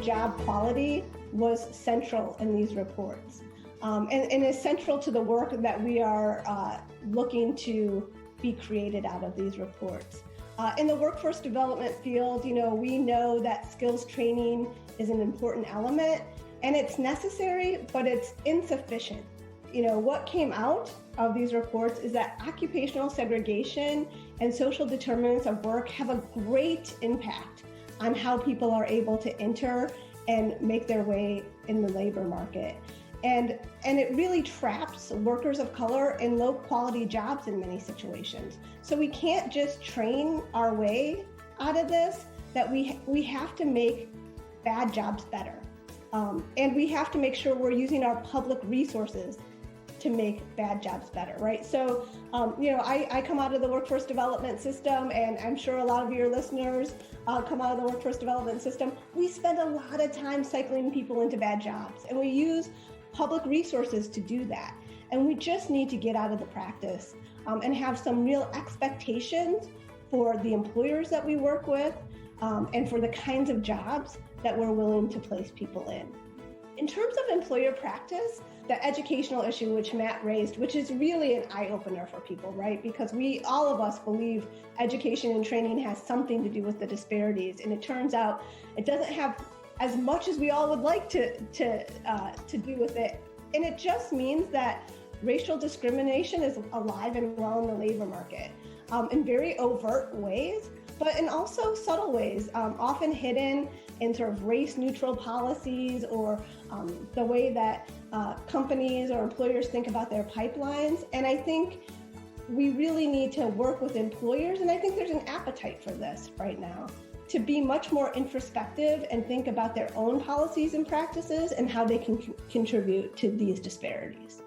job quality was central in these reports, and is central to the work that we are looking to be created out of these reports. In the workforce development field, we know that skills training is an important element, and it's necessary, but it's insufficient. What came out of these reports is that occupational segregation and social determinants of work have a great impact on how people are able to enter and make their way in the labor market. And it really traps workers of color in low quality jobs in many situations. So we can't just train our way out of this, that we have to make bad jobs better. And we have to make sure we're using our public resources to make bad jobs better, right? So, I come out of the workforce development system, and I'm sure a lot of your listeners come out of the workforce development system. We spend a lot of time cycling people into bad jobs, and we use public resources to do that. And we just need to get out of the practice and have some real expectations for the employers that we work with and for the kinds of jobs that we're willing to place people in. In terms of employer practice, the educational issue which Matt raised, which is really an eye-opener for people, right? Because all of us believe education and training has something to do with the disparities, and it turns out it doesn't have as much as we all would like to do with it. And it just means that racial discrimination is alive and well in the labor market in very overt ways, but in also subtle ways, often hidden in sort of race-neutral policies or the way that companies or employers think about their pipelines. And I think we really need to work with employers, and I think there's an appetite for this right now, to be much more introspective and think about their own policies and practices and how they can contribute to these disparities.